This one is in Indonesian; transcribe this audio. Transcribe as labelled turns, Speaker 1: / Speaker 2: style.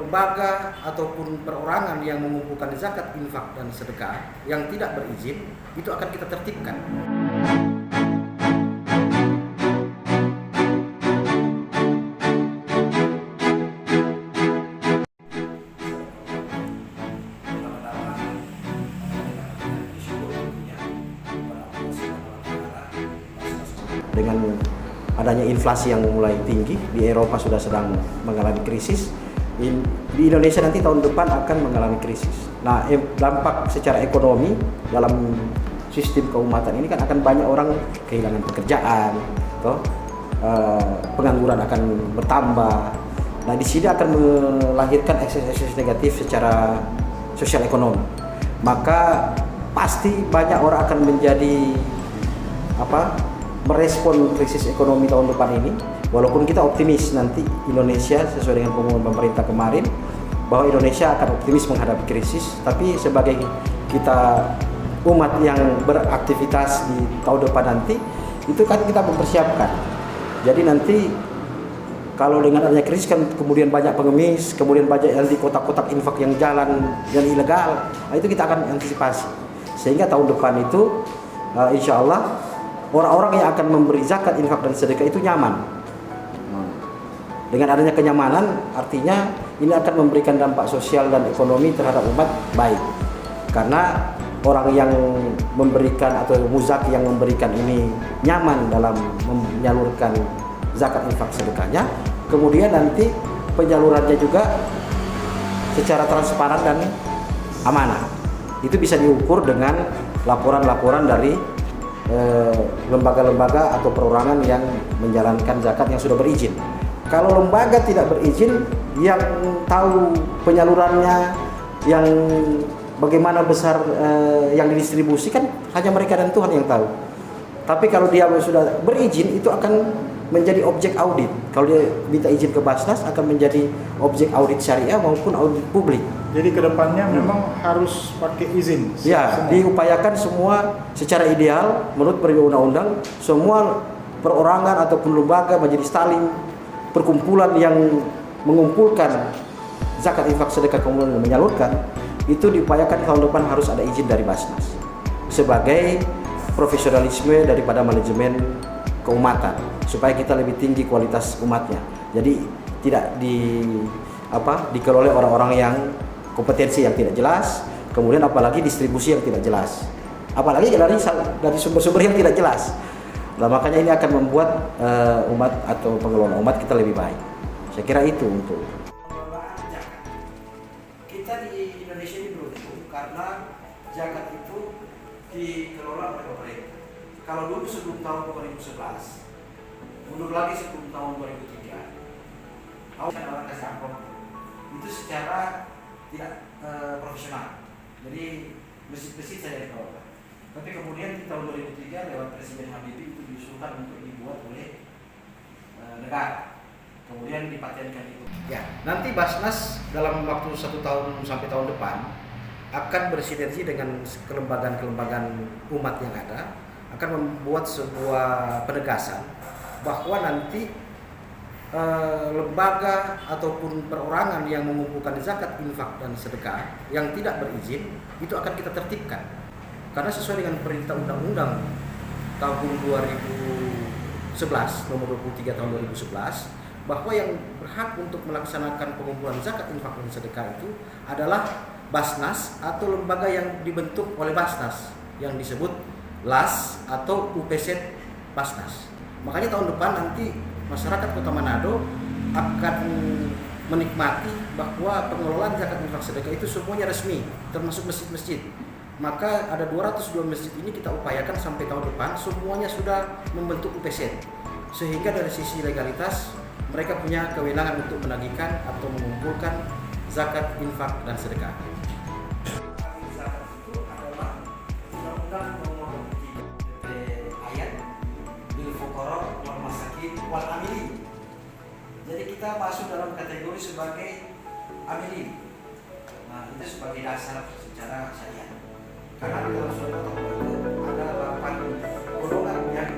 Speaker 1: lembaga ataupun perorangan yang mengumpulkan zakat, infak, dan sedekah yang tidak berizin, itu akan kita tertibkan. Dengan adanya inflasi yang mulai tinggi, di Eropa sudah sedang mengalami krisis, di Indonesia nanti tahun depan akan mengalami krisis. Nah, dampak secara ekonomi dalam sistem keumatan ini kan akan banyak orang kehilangan pekerjaan, pengangguran akan bertambah. Nah, di sini akan melahirkan ekses-ekses negatif secara sosial ekonomi. Maka pasti banyak orang akan menjadi merespon krisis ekonomi tahun depan ini. Walaupun kita optimis nanti Indonesia sesuai dengan pengumuman pemerintah kemarin bahwa Indonesia akan optimis menghadapi krisis, tapi sebagai kita umat yang beraktivitas di tahun depan nanti, itu kan kita mempersiapkan. Jadi nanti kalau dengan adanya krisis kan kemudian banyak pengemis, kemudian banyak nanti kotak-kotak infak yang jalan yang ilegal, nah itu kita akan antisipasi. Sehingga tahun depan itu insya Allah orang-orang yang akan memberi zakat, infak, dan sedekah itu nyaman. Dengan adanya kenyamanan, artinya ini akan memberikan dampak sosial dan ekonomi terhadap umat baik. Karena orang yang memberikan atau muzaki yang memberikan ini nyaman dalam menyalurkan zakat, infak, sedekahnya, kemudian nanti penyalurannya juga secara transparan dan amanah. Itu bisa diukur dengan laporan-laporan dari lembaga-lembaga atau perorangan yang menjalankan zakat yang sudah berizin. Kalau lembaga tidak berizin, yang tahu penyalurannya, yang bagaimana besar yang didistribusikan hanya mereka dan Tuhan yang tahu. Tapi kalau dia sudah berizin, itu akan menjadi objek audit. Kalau dia minta izin ke Basnas, akan menjadi objek audit syariah maupun audit publik.
Speaker 2: Jadi kedepannya memang harus pakai izin.
Speaker 1: Ya, diupayakan semua secara ideal menurut undang-undang, semua perorangan ataupun lembaga, majelis talim, perkumpulan yang mengumpulkan zakat, infak, sedekah kemudian menyalurkan, itu diupayakan tahun depan harus ada izin dari Basnas sebagai profesionalisme daripada manajemen keumatan, supaya kita lebih tinggi kualitas umatnya. Jadi tidak dikelola oleh orang-orang yang kompetensi yang tidak jelas, kemudian apalagi distribusi yang tidak jelas, apalagi dari sumber-sumber yang tidak jelas. Nah, makanya ini akan membuat umat atau pengelola umat kita lebih baik. Saya kira itu untuk pengelolaan zakat. Kita di Indonesia ini beruntung karena zakat itu dikelola oleh pemerintah. Kalau dulu sebelum tahun 2011, mundur lagi sebelum tahun 2003, orang kasih amplop itu secara tidak profesional. Jadi masjid-masjid saya dikelola. Tapi kemudian di tahun 2003 lewat Presiden Habibie itu diusulkan untuk dibuat oleh negara. Kemudian dipatenkan itu. Ya, nanti Basnas dalam waktu 1 tahun sampai tahun depan akan bersinergi dengan kelembagaan-kelembagaan umat yang ada, akan membuat sebuah penegasan bahwa nanti lembaga ataupun perorangan yang mengumpulkan zakat, infak, dan sedekah yang tidak berizin itu akan kita tertibkan. Karena sesuai dengan perintah undang-undang tahun 2011, nomor 23 tahun 2011, bahwa yang berhak untuk melaksanakan pengumpulan zakat, infak, dan sedekah itu adalah Basnas atau lembaga yang dibentuk oleh Basnas yang disebut LAS atau UPZ Basnas. Makanya tahun depan nanti masyarakat Kota Manado akan menikmati bahwa pengelolaan zakat, infak, sedekah itu semuanya resmi, termasuk masjid-masjid. Maka ada 202 masjid ini kita upayakan sampai tahun depan semuanya sudah membentuk UPZ, sehingga dari sisi legalitas mereka punya kewenangan untuk menagihkan atau mengumpulkan zakat, infak, dan sedekah. Zakat itu adalah Undang-Undang Nomor 3 ayat bil fuqara wal masakin wal amilin. Jadi kita masuk dalam kategori sebagai amilin. Nah, itu sebagai dasar secara syariat. Karena di dalam surat Al-Baqarah ada 8 golongan yang